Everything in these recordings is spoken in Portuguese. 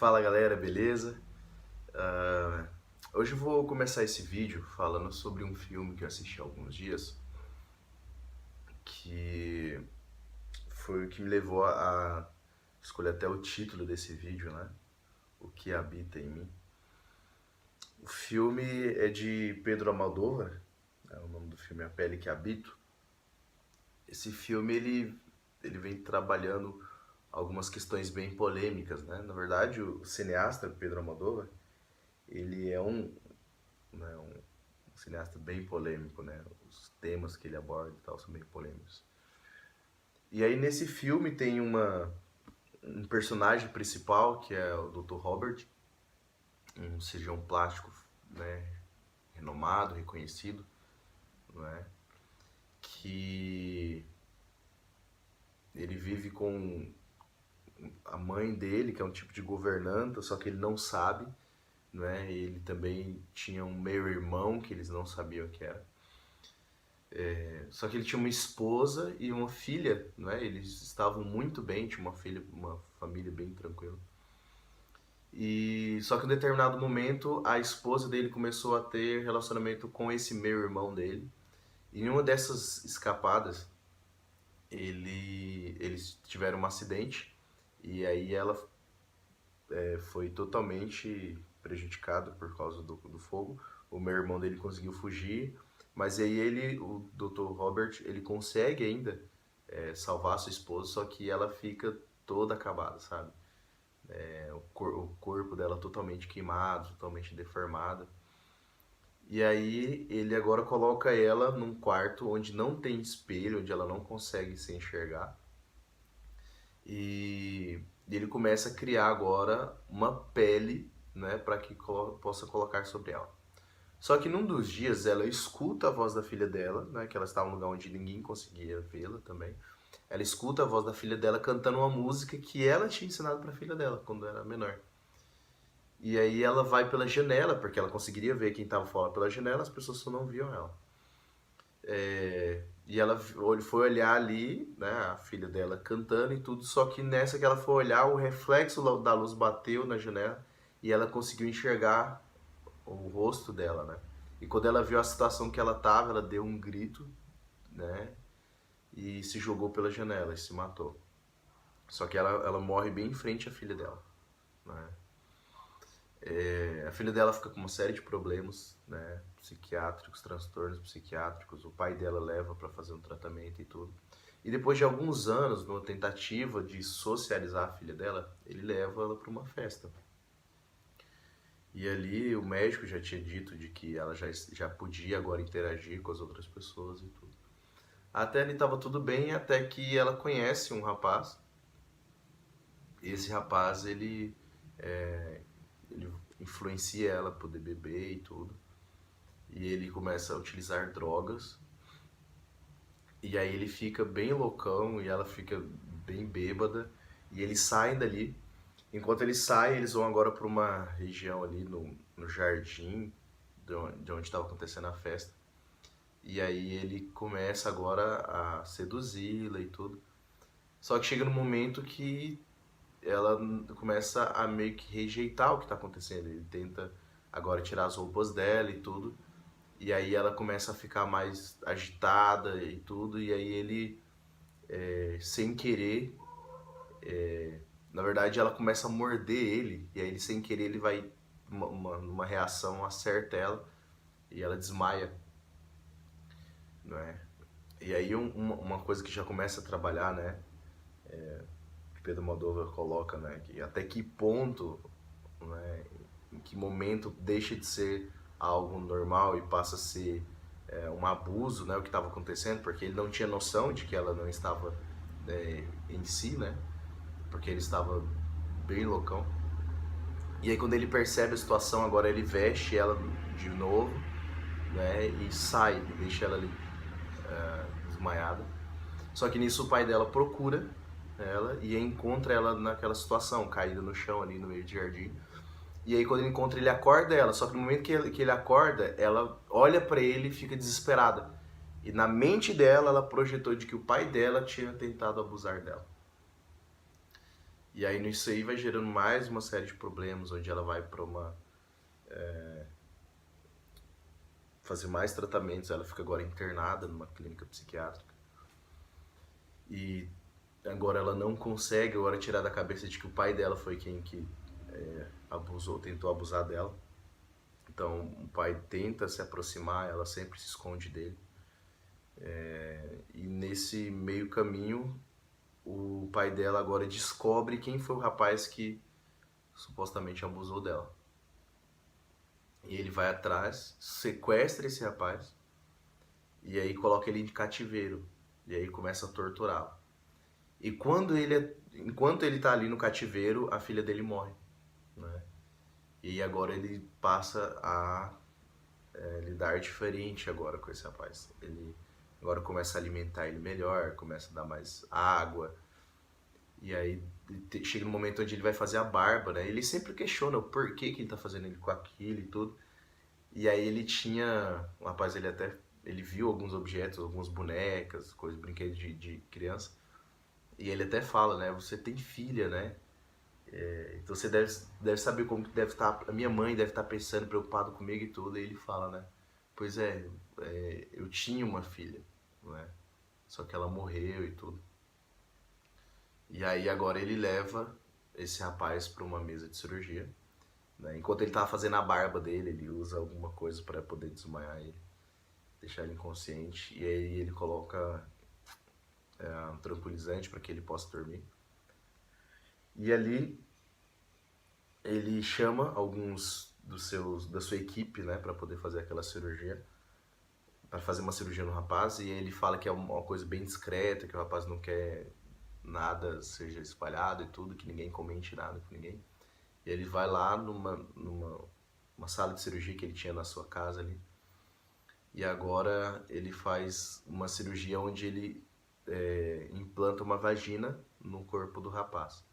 Fala galera, beleza? Ah, Hoje eu vou começar esse vídeo falando sobre um filme que eu assisti há alguns dias, que foi o que me levou a escolher até o título desse vídeo, né? O que habita em mim. O filme é de Pedro Almodóvar, né? O nome do filme é A Pele que Habito. Esse filme ele vem trabalhando algumas questões bem polêmicas, né? Na verdade, o cineasta Pedro Almodóvar, ele é um cineasta bem polêmico, né? Os temas que ele aborda e tal são bem polêmicos. E aí nesse filme tem um personagem principal que é o Dr. Robert, um cirurgião plástico, né, renomado, reconhecido, não é? Que ele vive com a mãe dele, que é um tipo de governanta, só que ele não sabe, não é? Ele também tinha um meio-irmão que eles não sabiam que era. Só que ele tinha uma esposa e uma filha, né? Eles estavam muito bem, tinha uma filha, uma família bem tranquila. E só que em um determinado momento a esposa dele começou a ter relacionamento com esse meu irmão dele. E em uma dessas escapadas, eles tiveram um acidente e aí ela foi totalmente prejudicada por causa do fogo. O meu irmão dele conseguiu fugir, mas aí ele, o Dr. Robert, ele consegue ainda salvar sua esposa, só que ela fica toda acabada, sabe? O corpo dela totalmente queimado, totalmente deformado. E aí ele agora coloca ela num quarto onde não tem espelho, onde ela não consegue se enxergar. E ele começa a criar agora uma pele, né, para que possa colocar sobre ela. Só que num dos dias ela escuta a voz da filha dela, né, que ela estava num lugar onde ninguém conseguia vê-la também. Ela escuta a voz da filha dela cantando uma música que ela tinha ensinado para a filha dela quando era menor. E aí ela vai pela janela, porque ela conseguiria ver quem estava fora pela janela, as pessoas só não viam ela. E ela foi olhar ali, né, a filha dela cantando e tudo, só que nessa que ela foi olhar, o reflexo da luz bateu na janela e ela conseguiu enxergar o rosto dela, né? E quando ela viu a situação que ela tava, ela deu um grito, né? E se jogou pela janela e se matou. Só que ela morre bem em frente à filha dela, né? A filha dela fica com uma série de problemas, né, psiquiátricos, transtornos psiquiátricos. O pai dela leva para fazer um tratamento e tudo. E depois de alguns anos, numa tentativa de socializar a filha dela, ele leva ela para uma festa. E ali o médico já tinha dito de que ela já podia agora interagir com as outras pessoas e tudo. Até ali estava tudo bem, até que ela conhece um rapaz. E esse rapaz, ele influencia ela a poder beber e tudo. E ele começa a utilizar drogas. E aí ele fica bem loucão e ela fica bem bêbada. E eles saem dali. Enquanto eles saem, eles vão agora para uma região ali no jardim de onde estava acontecendo a festa. E aí ele começa agora a seduzi-la e tudo. Só que chega no momento que ela começa a meio que rejeitar o que está acontecendo. Ele tenta agora tirar as roupas dela e tudo. E aí ela começa a ficar mais agitada e tudo. E aí ele, sem querer, na verdade ela começa a morder ele. E aí ele, sem querer, ele vai, numa reação, acerta ela. E ela desmaia, não é? E aí uma coisa que já começa a trabalhar, né? Que Pedro Moldova coloca, né? Que até que ponto, né? Em que momento deixa de ser algo normal e passa a ser um abuso, né? O que estava acontecendo, porque ele não tinha noção de que ela não estava em si, né? Porque ele estava bem loucão. E aí quando ele percebe a situação, agora ele veste ela de novo, né? E sai, e deixa ela ali desmaiada. Só que nisso o pai dela procura ela e encontra ela naquela situação, caída no chão ali no meio do jardim. E aí quando ele encontra, ele acorda ela. Só que no momento que ele acorda, ela olha pra ele e fica desesperada. E na mente dela, ela projetou de que o pai dela tinha tentado abusar dela. E aí nisso aí vai gerando mais uma série de problemas, onde ela vai para fazer mais tratamentos, ela fica agora internada numa clínica psiquiátrica. E agora ela não consegue agora tirar da cabeça de que o pai dela foi quem que abusou, tentou abusar dela. Então o pai tenta se aproximar, ela sempre se esconde dele. E nesse meio caminho, o pai dela agora descobre quem foi o rapaz que supostamente abusou dela. E ele vai atrás, sequestra esse rapaz e aí coloca ele em cativeiro. E aí começa a torturá-lo. E enquanto ele tá ali no cativeiro, a filha dele morre, né? E agora ele passa a lidar diferente agora com esse rapaz. Ele agora começa a alimentar ele melhor, começa a dar mais água. E aí chega no momento onde ele vai fazer a barba, né? Ele sempre questiona o porquê que ele tá fazendo ele com aquilo e tudo. E aí ele tinha, o rapaz ele viu alguns objetos, algumas bonecas, coisas, brinquedos de criança. E ele até fala, né? Você tem filha, né? Então você deve saber como que deve estar. A minha mãe deve estar pensando, preocupado comigo e tudo. E ele fala, né? Pois eu tinha uma filha, né? Só que ela morreu e tudo. E aí agora ele leva esse rapaz para uma mesa de cirurgia, né? Enquanto ele tava fazendo a barba dele, ele usa alguma coisa para poder desmaiar ele, deixar ele inconsciente. E aí ele coloca um tranquilizante para que ele possa dormir. E ali ele chama alguns da sua equipe, né, para poder fazer aquela cirurgia, para fazer uma cirurgia no rapaz. E ele fala que é uma coisa bem discreta, que o rapaz não quer nada seja espalhado e tudo, que ninguém comente nada com ninguém. E ele vai lá numa sala de cirurgia que ele tinha na sua casa ali. E agora ele faz uma cirurgia onde ele implanta uma vagina no corpo do rapaz.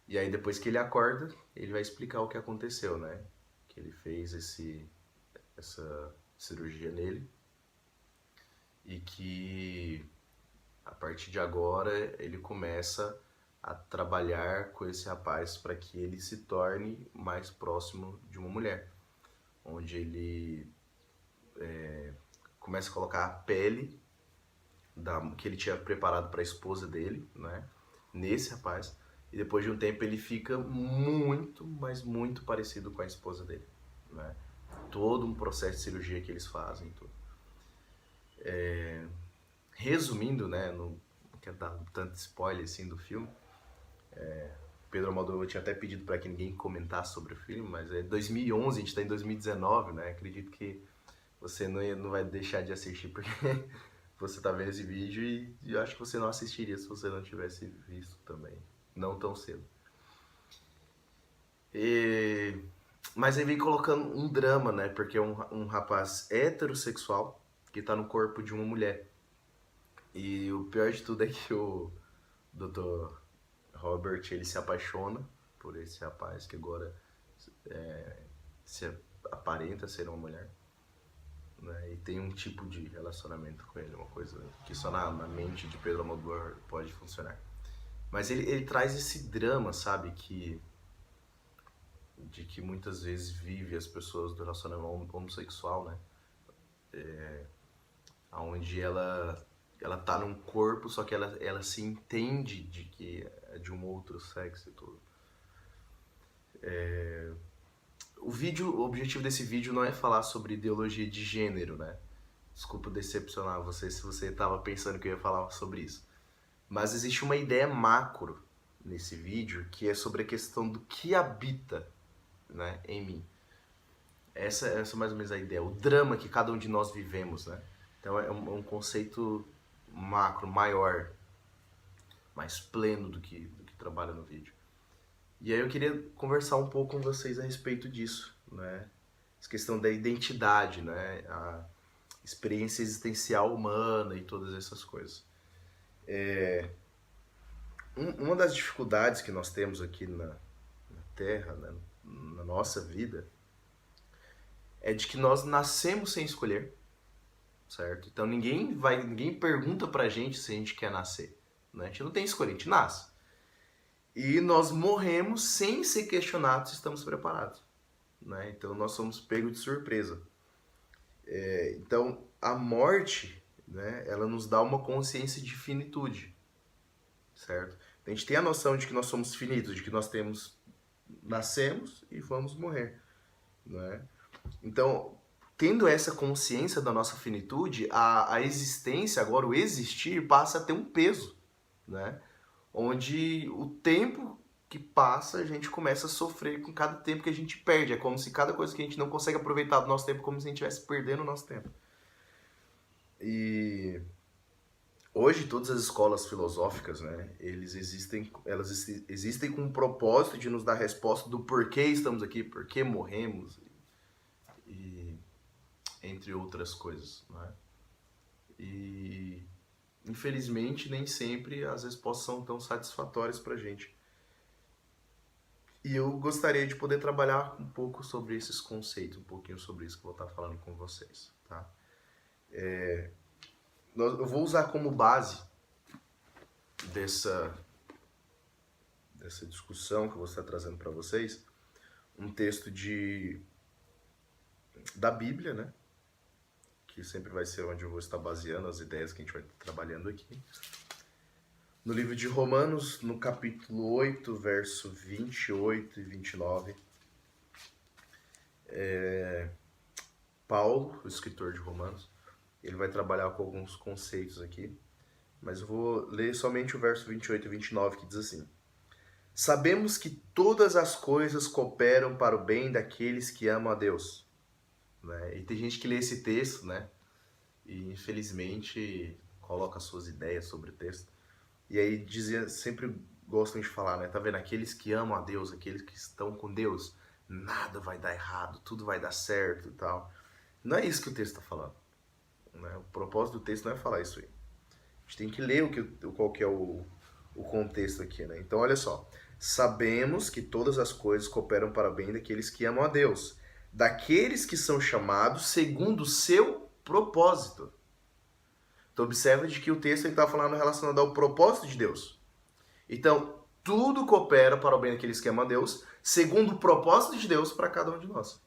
E aí depois que ele acorda, ele vai explicar o que aconteceu, né? Que ele fez essa cirurgia nele e que a partir de agora ele começa a trabalhar com esse rapaz para que ele se torne mais próximo de uma mulher, onde ele começa a colocar a pele que ele tinha preparado para a esposa dele, né, nesse rapaz, e depois de um tempo ele fica muito, mas muito parecido com a esposa dele, né? Todo um processo de cirurgia que eles fazem, tudo. Resumindo, né, não quero dar tanto spoiler assim do filme. Pedro Almodóvar tinha até pedido para que ninguém comentasse sobre o filme, mas é 2011, a gente está em 2019, né? Acredito que você não vai deixar de assistir porque você está vendo esse vídeo e eu acho que você não assistiria se você não tivesse visto também, não tão cedo. Mas aí vem colocando um drama, né? Porque é um rapaz heterossexual que está no corpo de uma mulher. E o pior de tudo é que o Dr. Robert, ele se apaixona por esse rapaz que agora se aparenta ser uma mulher, né? E tem um tipo de relacionamento com ele, uma coisa que só na mente de Pedro Almodóvar pode funcionar. Mas ele traz esse drama, sabe, de que muitas vezes vive as pessoas do relacionamento homossexual, né? Onde ela tá num corpo, só que ela se entende de que é de um outro sexo e tudo. O objetivo desse vídeo não é falar sobre ideologia de gênero, né? Desculpa decepcionar você se você estava pensando que eu ia falar sobre isso. Mas existe uma ideia macro nesse vídeo que é sobre a questão do que habita, né, em mim. Essa é mais ou menos a ideia, o drama que cada um de nós vivemos, né? Então é um conceito macro, maior, mais pleno do que trabalha no vídeo. E aí eu queria conversar um pouco com vocês a respeito disso, né? Essa questão da identidade, né? A experiência existencial humana e todas essas coisas. Uma das dificuldades que nós temos aqui na Terra, né, na nossa vida, é de que nós nascemos sem escolher, certo? Então ninguém pergunta pra gente se a gente quer nascer, né? A gente não tem escolha, a gente nasce. e nós morremos sem ser questionados se estamos preparados, né? Então nós somos pegos de surpresa. Então a morte, né, ela nos dá uma consciência de finitude, certo? A gente tem a noção de que nós somos finitos, de que nascemos e vamos morrer, né? Então, tendo essa consciência da nossa finitude, a existência, agora o existir, passa a ter um peso, né? Onde o tempo que passa, a gente começa a sofrer com cada tempo que a gente perde. É como se cada coisa que a gente não consegue aproveitar do nosso tempo, como se a gente estivesse perdendo o nosso tempo. E hoje todas as escolas filosóficas, né, elas existem com o propósito de nos dar resposta do porquê estamos aqui, porquê morremos, e entre outras coisas, né? E infelizmente nem sempre as respostas são tão satisfatórias pra gente. E eu gostaria de poder trabalhar um pouco sobre esses conceitos, um pouquinho sobre isso que eu vou estar falando com vocês, tá? Eu vou usar como base dessa discussão que eu vou estar trazendo para vocês um texto da Bíblia, né? Que sempre vai ser onde eu vou estar baseando as ideias que a gente vai estar trabalhando aqui. No livro de Romanos, no capítulo 8, verso 28 e 29, Paulo, o escritor de Romanos, ele vai trabalhar com alguns conceitos aqui, mas eu vou ler somente o verso 28 e 29, que diz assim: Sabemos que todas as coisas cooperam para o bem daqueles que amam a Deus. Né? E tem gente que lê esse texto, né? E infelizmente coloca suas ideias sobre o texto. E aí dizia, sempre gostam de falar, né? Tá vendo? Aqueles que amam a Deus, aqueles que estão com Deus, nada vai dar errado, tudo vai dar certo e tal. Não é isso que o texto está falando. Né? O propósito do texto não é falar isso aí. A gente tem que ler qual que é o contexto aqui, né? Então, olha só. Sabemos que todas as coisas cooperam para o bem daqueles que amam a Deus, daqueles que são chamados segundo o seu propósito. Então, observa de que o texto está falando relacionado ao propósito de Deus. Então, tudo coopera para o bem daqueles que amam a Deus, segundo o propósito de Deus para cada um de nós.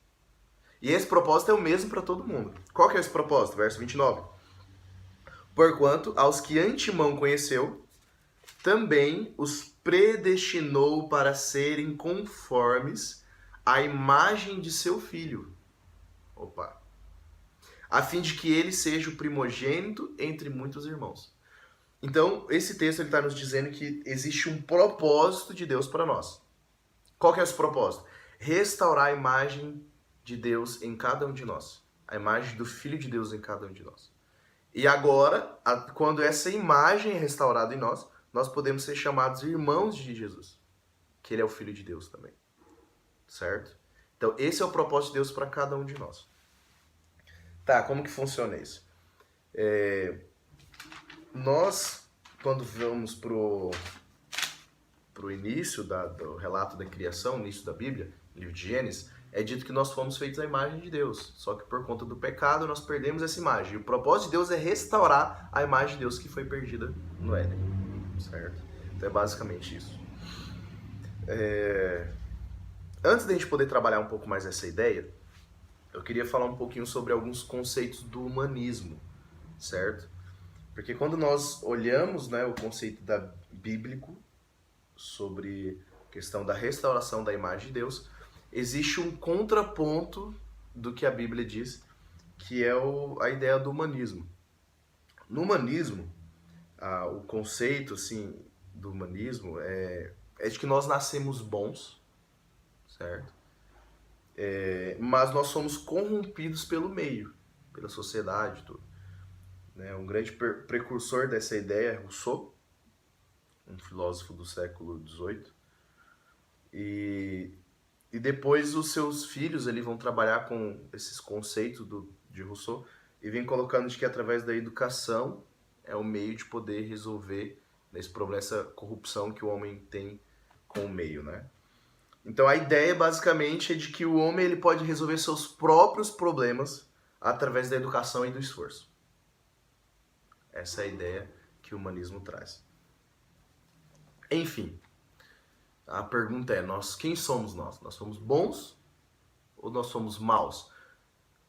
E esse propósito é o mesmo para todo mundo. Qual que é esse propósito? Verso 29. Porquanto, aos que antemão conheceu, também os predestinou para serem conformes à imagem de seu filho. Opa! A fim de que ele seja o primogênito entre muitos irmãos. Então, esse texto está nos dizendo que existe um propósito de Deus para nós. Qual que é esse propósito? Restaurar a imagem de Deus em cada um de nós. A imagem do Filho de Deus em cada um de nós. E agora, quando essa imagem é restaurada em nós, nós podemos ser chamados irmãos de Jesus. Que ele é o Filho de Deus também. Certo? Então, esse é o propósito de Deus para cada um de nós. Tá, como que funciona isso? Nós, quando vamos pro início do relato da criação, início da Bíblia, livro de Gênesis, é dito que nós fomos feitos à imagem de Deus. Só que por conta do pecado, nós perdemos essa imagem. E o propósito de Deus é restaurar a imagem de Deus que foi perdida no Éden. Certo? Então é basicamente isso. Antes da gente poder trabalhar um pouco mais essa ideia, eu queria falar um pouquinho sobre alguns conceitos do humanismo, certo? Porque quando nós olhamos, né, o conceito bíblico sobre a questão da restauração da imagem de Deus, existe um contraponto do que a Bíblia diz, que é a ideia do humanismo. No humanismo, o conceito assim, do humanismo é de que nós nascemos bons, certo? Mas nós somos corrompidos pelo meio, pela sociedade, tudo. Um grande precursor dessa ideia é Rousseau, um filósofo do século XVIII. E depois os seus filhos vão trabalhar com esses conceitos de Rousseau e vem colocando de que através da educação é o meio de poder resolver esse problema, essa corrupção que o homem tem com o meio, né? Então a ideia basicamente é de que o homem ele pode resolver seus próprios problemas através da educação e do esforço. Essa é a ideia que o humanismo traz. Enfim, A pergunta é, quem somos nós? Nós somos bons ou nós somos maus?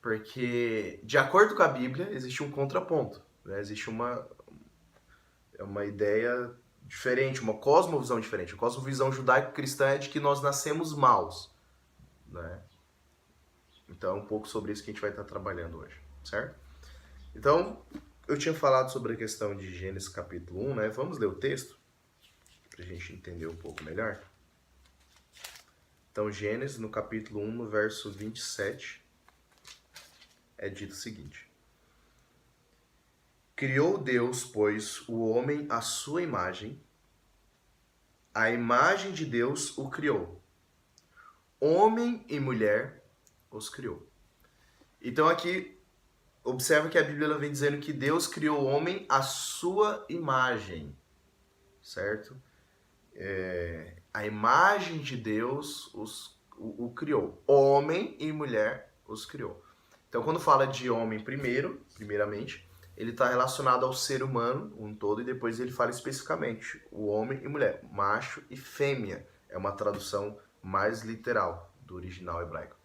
Porque, de acordo com a Bíblia, existe um contraponto, né? Existe uma ideia diferente, uma cosmovisão diferente. A cosmovisão judaico-cristã é de que nós nascemos maus, né? Então é um pouco sobre isso que a gente vai estar trabalhando hoje, certo? Então, eu tinha falado sobre a questão de Gênesis capítulo 1, né? Vamos ler o texto, para a gente entender um pouco melhor. Então, Gênesis, no capítulo 1, no verso 27, é dito o seguinte: Criou Deus, pois, o homem à sua imagem, a imagem de Deus o criou. Homem e mulher os criou. Então aqui, observa que a Bíblia ela vem dizendo que Deus criou o homem à sua imagem, certo? A imagem de Deus o criou. Homem e mulher os criou. Então quando fala de homem primeiramente, ele está relacionado ao ser humano, um todo, e depois ele fala especificamente o homem e mulher, macho e fêmea. É uma tradução mais literal do original hebraico.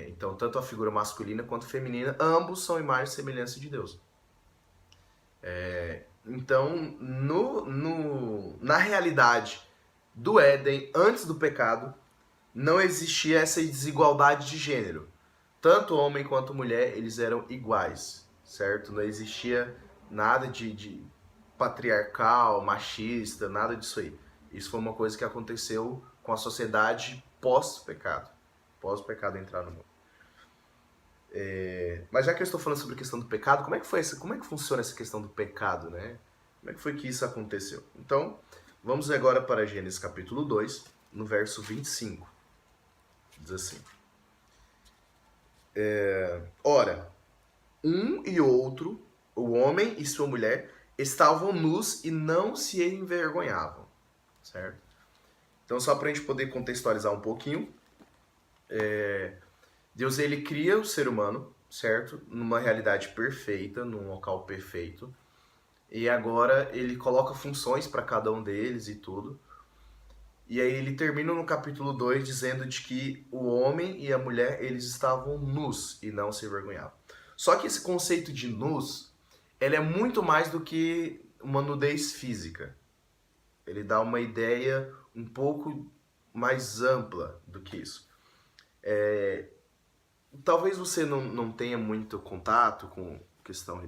Então, tanto a figura masculina quanto feminina, ambos são imagem e semelhança de Deus. Então, na realidade do Éden, antes do pecado, não existia essa desigualdade de gênero. Tanto homem quanto mulher, eles eram iguais, certo? Não existia nada de patriarcal, machista, nada disso aí. Isso foi uma coisa que aconteceu com a sociedade pós-pecado. Pós-pecado entrar no mundo. Mas já que eu estou falando sobre a questão do pecado, como é que funciona essa questão do pecado, né? Como é que foi que isso aconteceu? Então, vamos agora para Gênesis capítulo 2, no verso 25. Diz assim: Ora, um e outro, o homem e sua mulher, estavam nus e não se envergonhavam, certo? Então, só para a gente poder contextualizar um pouquinho, Deus ele cria o ser humano, certo? Numa realidade perfeita, num local perfeito. E agora ele coloca funções para cada um deles e tudo. E aí ele termina no capítulo 2 dizendo de que o homem e a mulher eles estavam nus e não se envergonhavam. Só que esse conceito de nus, ele é muito mais do que uma nudez física. Ele dá uma ideia um pouco mais ampla do que isso. Talvez você não tenha muito contato com questão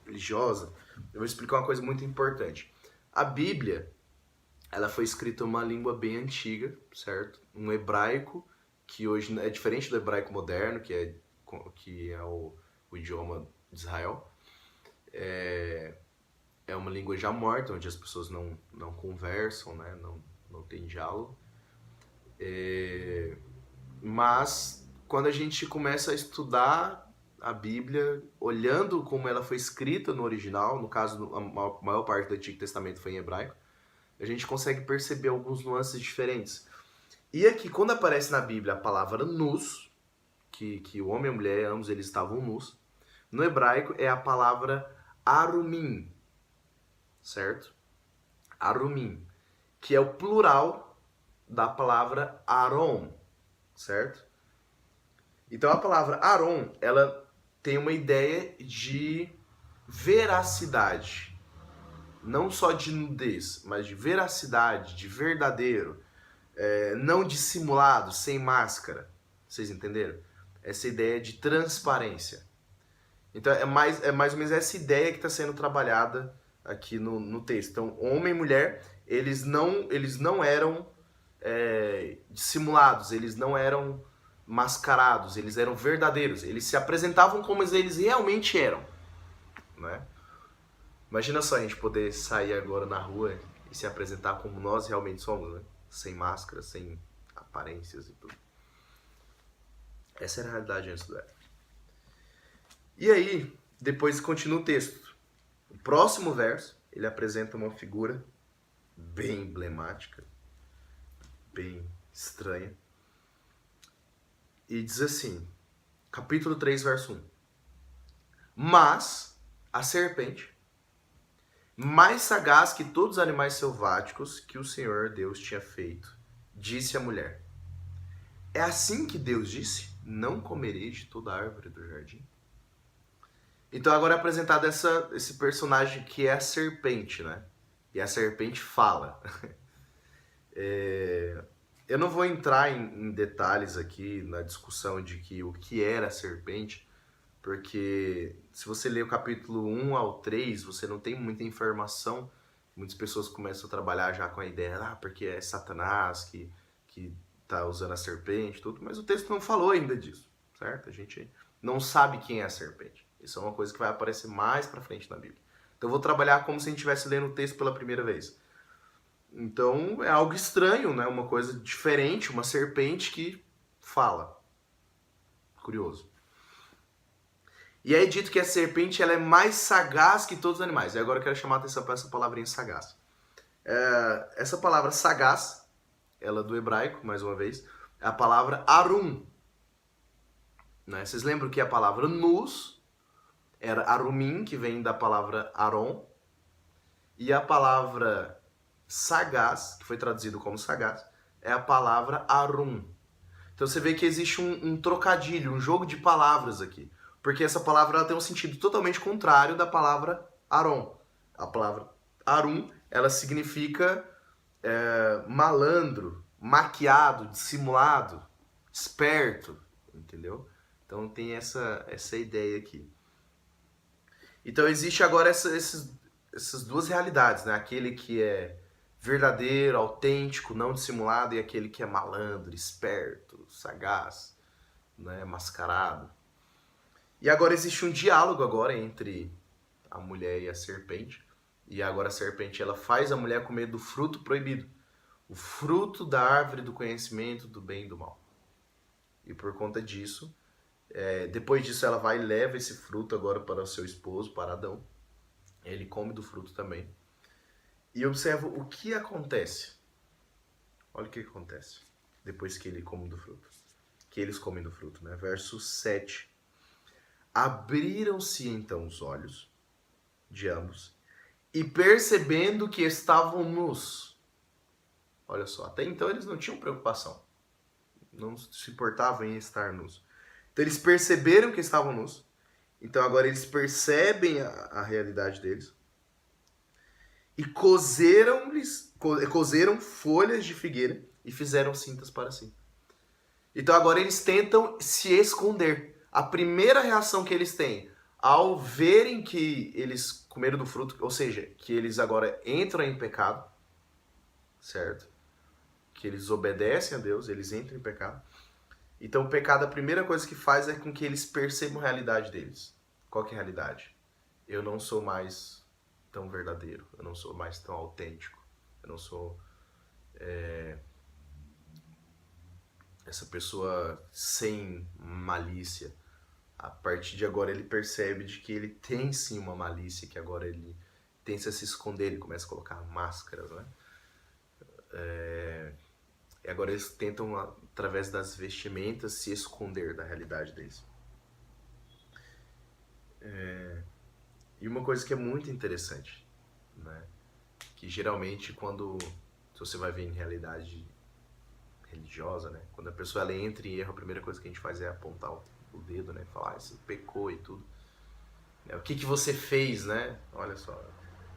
religiosa. Eu vou explicar uma coisa muito importante. A Bíblia, ela foi escrita em uma língua bem antiga, certo? Um hebraico, que hoje é diferente do hebraico moderno, que é o idioma de Israel. É uma língua já morta, onde as pessoas não conversam, né? Não tem diálogo. Mas quando a gente começa a estudar a Bíblia, olhando como ela foi escrita no original, no caso, a maior parte do Antigo Testamento foi em hebraico, a gente consegue perceber alguns nuances diferentes. E aqui, quando aparece na Bíblia a palavra nus, que o homem e a mulher, ambos eles estavam nus, no hebraico é a palavra arumim, certo? Arumim, que é o plural da palavra Aron, certo? Então a palavra Aron, ela tem uma ideia de veracidade. Não só de nudez, mas de veracidade, de verdadeiro. Não dissimulado, sem máscara. Vocês entenderam? Essa ideia de transparência. Então é mais ou menos essa ideia que está sendo trabalhada aqui no texto. Então, homem e mulher, eles não eram dissimulados, eles não eram mascarados, eles eram verdadeiros. Eles se apresentavam como eles realmente eram, né? Imagina só a gente poder sair agora na rua e se apresentar como nós realmente somos, né? Sem máscara, sem aparências e tudo. Essa era a realidade antes do Éden. E aí, depois continua o texto. O próximo verso, ele apresenta uma figura bem emblemática, bem estranha. E diz assim, capítulo 3, verso 1. Mas a serpente mais sagaz que todos os animais selváticos que o Senhor Deus tinha feito. Disse a mulher: é assim que Deus disse? Não comereis de toda árvore do jardim? Então agora é apresentado esse personagem que é a serpente, né? E a serpente fala. Eu não vou entrar em detalhes aqui na discussão de o que era a serpente, porque se você ler o capítulo 1 ao 3, você não tem muita informação. Muitas pessoas começam a trabalhar já com a ideia, porque é Satanás que tá usando a serpente, tudo, mas o texto não falou ainda disso, certo? A gente não sabe quem é a serpente. Isso é uma coisa que vai aparecer mais pra frente na Bíblia. Então eu vou trabalhar como se a gente estivesse lendo o texto pela primeira vez. Então é algo estranho, né? Uma coisa diferente, uma serpente que fala. Curioso. E aí é dito que a serpente ela é mais sagaz que todos os animais. E agora eu quero chamar a atenção para essa palavrinha sagaz. Essa palavra sagaz, ela é do hebraico, mais uma vez, é a palavra arum. Né? Vocês lembram que a palavra nus era arumim, que vem da palavra aron, e a palavra sagaz, que foi traduzido como sagaz, é a palavra arum. Então você vê que existe um trocadilho, um jogo de palavras aqui. Porque essa palavra ela tem um sentido totalmente contrário da palavra aron. A palavra arum, ela significa malandro, maquiado, dissimulado, esperto, entendeu? Então tem essa ideia aqui. Então existe agora essas duas realidades, né? Aquele que é verdadeiro, autêntico, não dissimulado, e aquele que é malandro, esperto, sagaz, né? Mascarado. E agora existe um diálogo agora entre a mulher e a serpente. E agora a serpente ela faz a mulher comer do fruto proibido. O fruto da árvore do conhecimento do bem e do mal. E por conta disso, depois disso ela vai e leva esse fruto agora para o seu esposo, para Adão. Ele come do fruto também. E observa o que acontece. Olha o que acontece depois que ele come do fruto. Que eles comem do fruto, né? Verso 7. Abriram-se então os olhos de ambos e percebendo que estavam nus. Olha só, até então eles não tinham preocupação. Não se importavam em estar nus. Então eles perceberam que estavam nus. Então agora eles percebem a realidade deles. E cozeram folhas de figueira e fizeram cintas para si. Então agora eles tentam se esconder. A primeira reação que eles têm ao verem que eles comeram do fruto, ou seja, que eles agora entram em pecado, certo? Que eles obedecem a Deus, eles entram em pecado. Então o pecado, a primeira coisa que faz é com que eles percebam a realidade deles. Qual que é a realidade? Eu não sou mais tão verdadeiro, eu não sou mais tão autêntico, eu não sou essa pessoa sem malícia. A partir de agora ele percebe de que ele tem sim uma malícia, que agora ele tenta se esconder, ele começa a colocar máscaras, né? E agora eles tentam, através das vestimentas, se esconder da realidade deles. E uma coisa que é muito interessante, né? Que geralmente se você vai ver em realidade religiosa, né? Quando a pessoa ela entra em erro, a primeira coisa que a gente faz é apontar o dedo, né? Falar, você pecou e tudo. O que você fez, né? Olha só.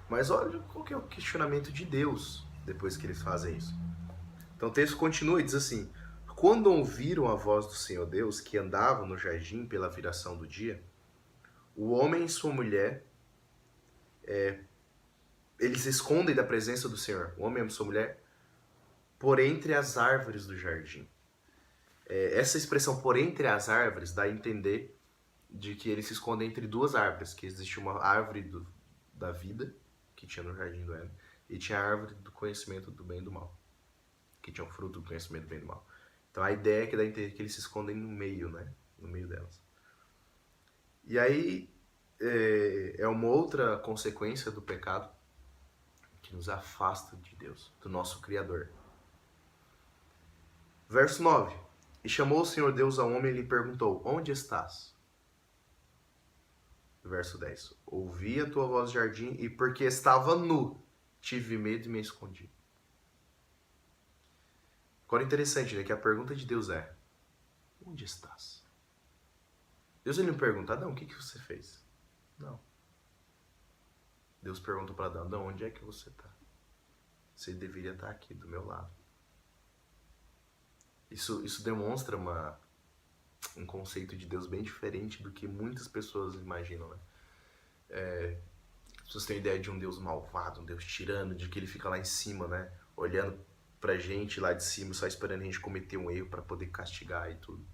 Mas olha qual que é o questionamento de Deus depois que eles fazem isso. Então o texto continua e diz assim: quando ouviram a voz do Senhor Deus, que andava no jardim pela viração do dia, o homem e sua mulher, eles se escondem da presença do Senhor, o homem e sua mulher, por entre as árvores do jardim. Essa expressão por entre as árvores dá a entender de que eles se escondem entre duas árvores, que existe uma árvore da vida, que tinha no jardim do Éden, e tinha a árvore do conhecimento do bem e do mal, que tinha o fruto do conhecimento do bem e do mal. Então a ideia é que dá a entender que eles se escondem no meio, né? No meio delas. E aí é uma outra consequência do pecado que nos afasta de Deus, do nosso Criador. Verso 9. E chamou o Senhor Deus ao homem e lhe perguntou, onde estás? Verso 10. Ouvi a tua voz, jardim, e porque estava nu, tive medo e me escondi. Agora interessante, né? Que a pergunta de Deus é: onde estás? Deus ele não pergunta: Adão, o que você fez? Não. Deus perguntou para Adão: Adão, onde é que você está? Você deveria estar aqui, do meu lado. Isso demonstra um conceito de Deus bem diferente do que muitas pessoas imaginam, né? As pessoas têm a ideia de um Deus malvado, um Deus tirano, de que ele fica lá em cima, né? Olhando pra gente lá de cima, só esperando a gente cometer um erro para poder castigar e tudo.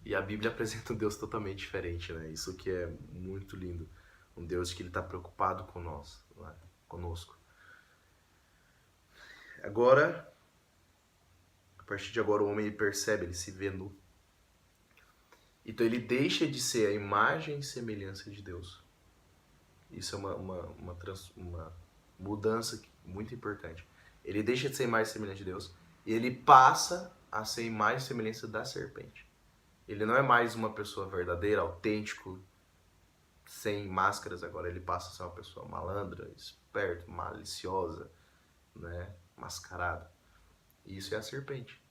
E a Bíblia apresenta um Deus totalmente diferente, né? Isso que é muito lindo. Um Deus que ele está preocupado com nós, né? Conosco. Agora, a partir de agora, o homem ele percebe, ele se vê nu. Então ele deixa de ser a imagem e semelhança de Deus. Isso é uma mudança muito importante. Ele deixa de ser imagem e semelhança de Deus e ele passa a ser imagem e semelhança da serpente. Ele não é mais uma pessoa verdadeira, autêntico, sem máscaras. Agora ele passa a ser uma pessoa malandra, esperta, maliciosa, né? Mascarada. E isso é a serpente.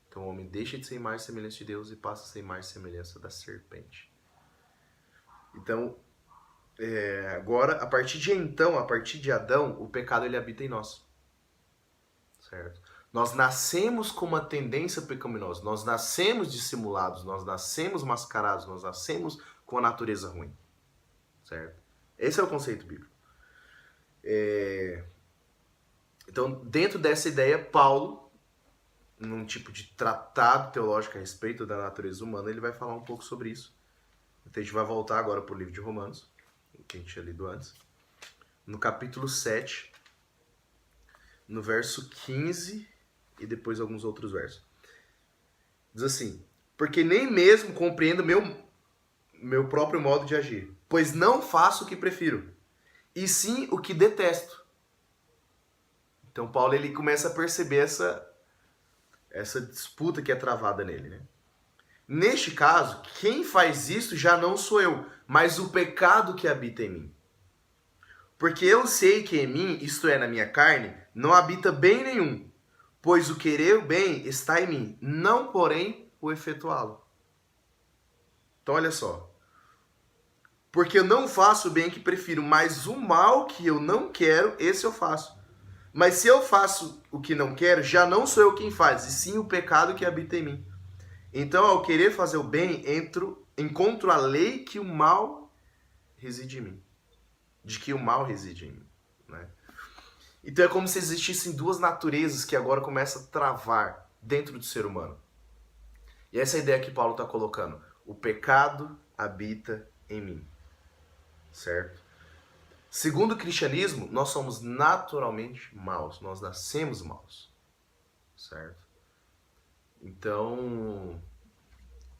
Então o homem deixa de ser imagem e semelhança de Deus e passa a ser imagem e semelhança da serpente. Então, agora, a partir de Adão, o pecado ele habita em nós. Certo? Nós nascemos com uma tendência pecaminosa. Nós nascemos dissimulados, nós nascemos mascarados, nós nascemos com a natureza ruim. Certo? Esse é o conceito bíblico. Então, dentro dessa ideia, Paulo, num tipo de tratado teológico a respeito da natureza humana, ele vai falar um pouco sobre isso. Então, a gente vai voltar agora para o livro de Romanos, que a gente tinha lido antes. No capítulo 7, no verso 15 e depois alguns outros versos. Diz assim: porque nem mesmo compreendo meu próprio modo de agir, pois não faço o que prefiro, e sim o que detesto. Então Paulo ele começa a perceber essa disputa que é travada nele, né? Neste caso, quem faz isso já não sou eu, mas o pecado que habita em mim. Porque eu sei que em mim, isto é, na minha carne, não habita bem nenhum, pois o querer o bem está em mim, não porém o efetuá-lo. Então olha só. Porque eu não faço o bem que prefiro, mas o mal que eu não quero, esse eu faço. Mas se eu faço o que não quero, já não sou eu quem faz, e sim o pecado que habita em mim. Então, ao querer fazer o bem, encontro a lei que o mal reside em mim. De que o mal reside em mim. Né? Então é como se existissem duas naturezas que agora começam a travar dentro do ser humano. E essa é a ideia que Paulo está colocando. O pecado habita em mim. Certo? Segundo o cristianismo, nós somos naturalmente maus. Nós nascemos maus. Certo? Então,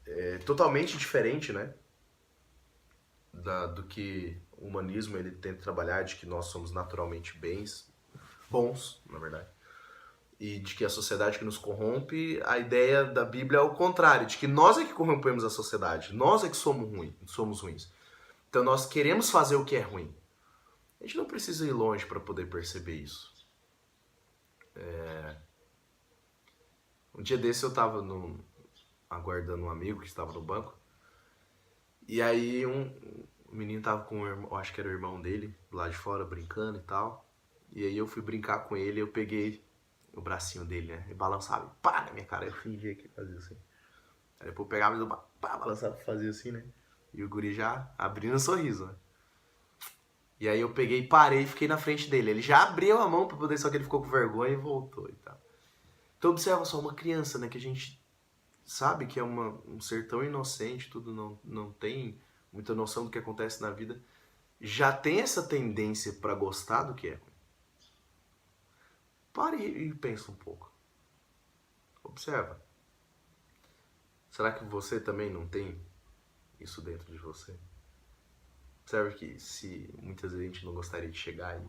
é totalmente diferente, né? Do que o humanismo ele tenta trabalhar, de que nós somos naturalmente bons, na verdade. E de que a sociedade que nos corrompe, a ideia da Bíblia é o contrário, de que nós é que corrompemos a sociedade. Nós é que somos ruins. Então nós queremos fazer o que é ruim. A gente não precisa ir longe para poder perceber isso. Um dia desse eu estava aguardando um amigo que estava no banco. E aí um menino tava com o irmão, acho que era o irmão dele, lá de fora, brincando e tal. E aí eu fui brincar com ele, eu peguei o bracinho dele, né? E balançava, e pá, na minha cara. Eu fingia que fazia assim. Aí depois eu pegava e pá, balançava e fazia assim, né? E o guri já abrindo um sorriso, né? E aí eu peguei, parei e fiquei na frente dele. Ele já abriu a mão pra poder, só que ele ficou com vergonha e voltou e tal. Então observa só, uma criança, né? Que a gente sabe que é um ser tão inocente, tudo não tem muita noção do que acontece na vida, já tem essa tendência para gostar do que é ruim. Pare e pensa um pouco. Observa. Será que você também não tem isso dentro de você? Observa que se muitas vezes a gente não gostaria de chegar e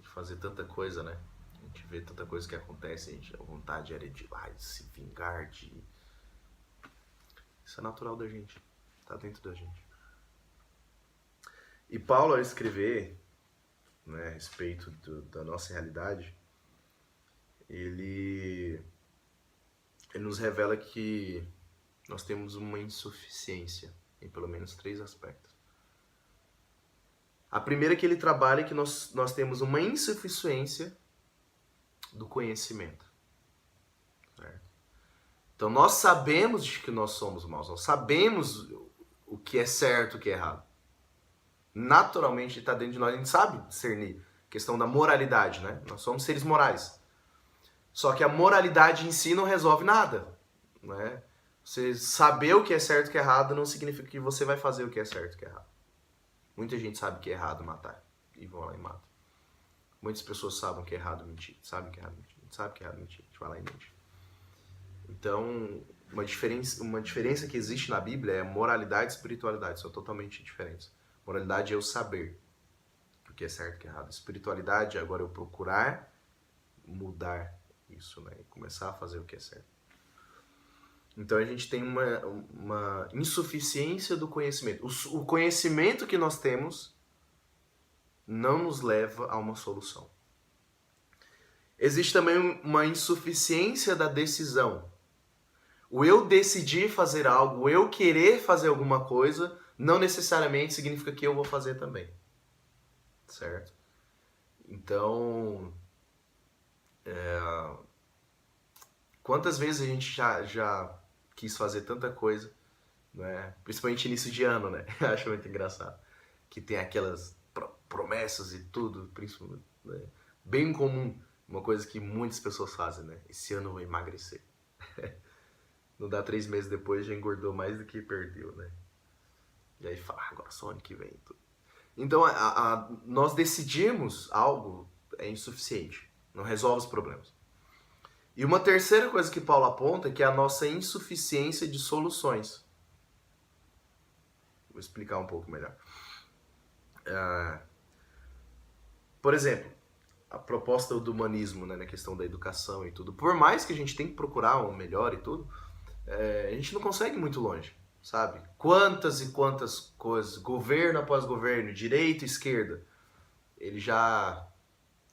fazer tanta coisa, né? A gente vê tanta coisa que acontece, a vontade era de ir lá, de se vingar, Isso é natural da gente. Está dentro da gente. E Paulo, ao escrever, né, a respeito da nossa realidade, ele nos revela que nós temos uma insuficiência em pelo menos 3 aspectos. A primeira que ele trabalha é que nós temos uma insuficiência do conhecimento. Certo? Então nós sabemos de que nós somos maus, nós sabemos o que é certo e o que é errado. Naturalmente está dentro de nós, a gente sabe discernir a questão da moralidade, né? Nós somos seres morais. Só que a moralidade em si não resolve nada, né? Você saber o que é certo e o que é errado não significa que você vai fazer o que é certo e o que é errado. Muita gente sabe que é errado matar e vão lá e matam. Muitas pessoas sabem que é errado mentir, sabem que é errado mentir, sabe que é errado mentir, a gente vai lá e mente. Então, uma diferença que existe na Bíblia é moralidade e espiritualidade, são totalmente diferentes. Moralidade é eu saber o que é certo e o que é errado. Espiritualidade é agora eu procurar mudar isso, né? E começar a fazer o que é certo. Então a gente tem uma insuficiência do conhecimento. O conhecimento que nós temos não nos leva a uma solução. Existe também uma insuficiência da decisão. O eu decidir fazer algo, o eu querer fazer alguma coisa, não necessariamente significa que eu vou fazer também. Certo? Então, quantas vezes a gente já quis fazer tanta coisa, né? Principalmente início de ano, né? Acho muito engraçado. Que tem aquelas promessas e tudo, principalmente, né? Bem comum, uma coisa que muitas pessoas fazem, né? Esse ano eu vou emagrecer. Não dá 3 meses depois, já engordou mais do que perdeu, né? E aí fala, agora só ano que vem. Tudo. Então, nós decidirmos algo é insuficiente. Não resolve os problemas. E uma terceira coisa que Paulo aponta é que é a nossa insuficiência de soluções. Vou explicar um pouco melhor. Por exemplo, a proposta do humanismo, né, na questão da educação e tudo. Por mais que a gente tenha que procurar o melhor e tudo, a gente não consegue ir muito longe, sabe? Quantas e quantas coisas, governo após governo, direita e esquerda, eles já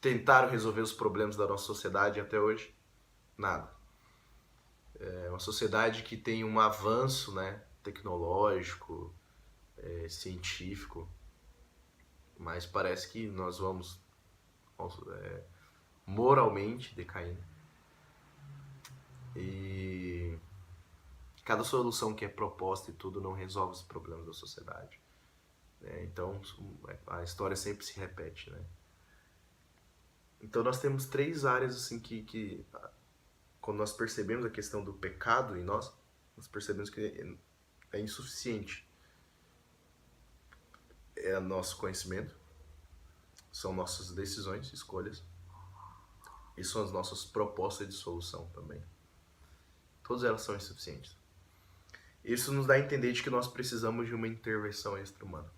tentaram resolver os problemas da nossa sociedade até hoje? Nada. É uma sociedade que tem um avanço, né, tecnológico, científico, mas parece que nós vamos moralmente decaindo. E cada solução que é proposta e tudo não resolve os problemas da sociedade. Então a história sempre se repete, né? Então nós temos 3 áreas assim que quando nós percebemos a questão do pecado em nós percebemos que é insuficiente. É nosso conhecimento, são nossas decisões, escolhas, e são as nossas propostas de solução também. Todas elas são insuficientes. Isso nos dá a entender de que nós precisamos de uma intervenção extra-humana.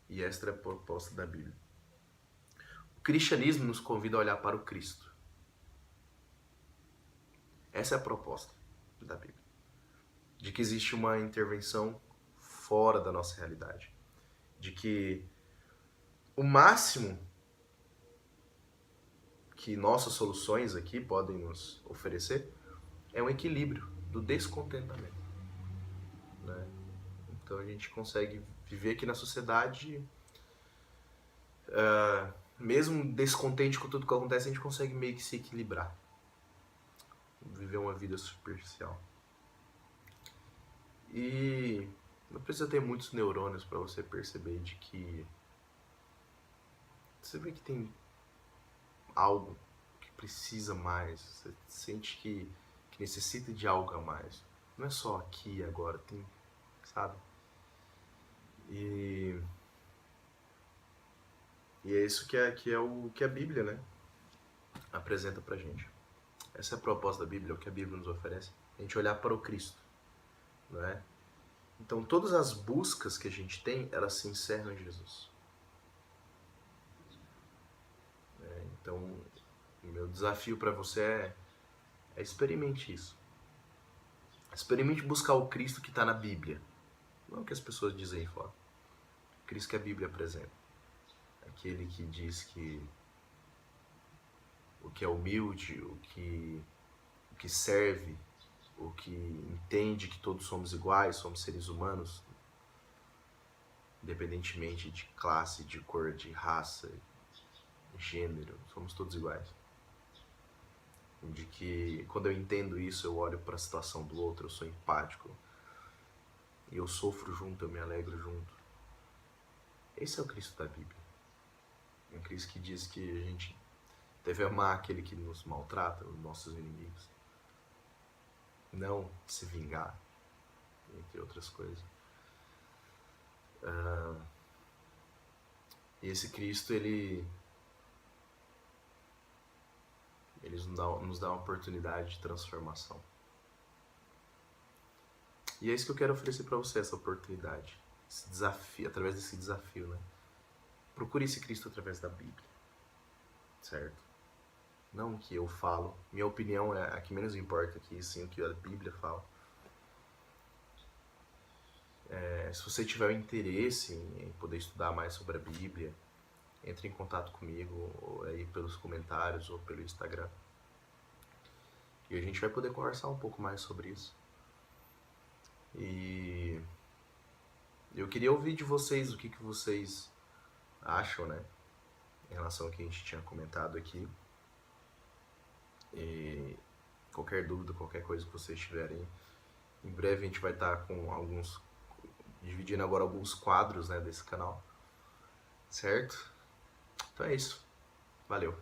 E esta é a proposta da Bíblia. O cristianismo nos convida a olhar para o Cristo. Essa é a proposta da Bíblia. De que existe uma intervenção fora da nossa realidade. De que o máximo que nossas soluções aqui podem nos oferecer é um equilíbrio do descontentamento. Né? Então a gente consegue viver aqui na sociedade, mesmo descontente com tudo que acontece, a gente consegue meio que se equilibrar. Viver uma vida superficial. E não precisa ter muitos neurônios para você perceber de que você vê que tem algo que precisa mais, você sente que necessita de algo a mais. Não é só aqui agora, tem, sabe? E é isso que é o que a Bíblia, né, apresenta pra gente. Essa é a proposta da Bíblia, é o que a Bíblia nos oferece. A gente olhar para o Cristo, não é? Então todas as buscas que a gente tem, elas se encerram em Jesus. Então o meu desafio para você é experimente isso. Experimente buscar o Cristo que está na Bíblia. Não o que as pessoas dizem aí fora. O Cristo que a Bíblia apresenta. Aquele que diz que o que é humilde, o que serve, o que entende que todos somos iguais, somos seres humanos, independentemente de classe, de cor, de raça, de gênero, somos todos iguais. De que quando eu entendo isso, eu olho para a situação do outro, eu sou empático, e eu sofro junto, eu me alegro junto. Esse é o Cristo da Bíblia. É um Cristo que diz que a gente deve amar aquele que nos maltrata, os nossos inimigos. Não se vingar, entre outras coisas. E esse Cristo, ele nos dá uma oportunidade de transformação. E é isso que eu quero oferecer para você, essa oportunidade. Esse desafio, através desse desafio, né? Procure esse Cristo através da Bíblia. Certo? Não o que eu falo. Minha opinião é a que menos importa aqui, sim o que a Bíblia fala. Se você tiver interesse em poder estudar mais sobre a Bíblia, entre em contato comigo, ou aí pelos comentários, ou pelo Instagram. E a gente vai poder conversar um pouco mais sobre isso. E eu queria ouvir de vocês o que vocês acham, né? Em relação ao que a gente tinha comentado aqui. E qualquer dúvida, qualquer coisa que vocês tiverem, em breve a gente vai estar com dividindo agora alguns quadros, né, desse canal. Certo? Então é isso. Valeu.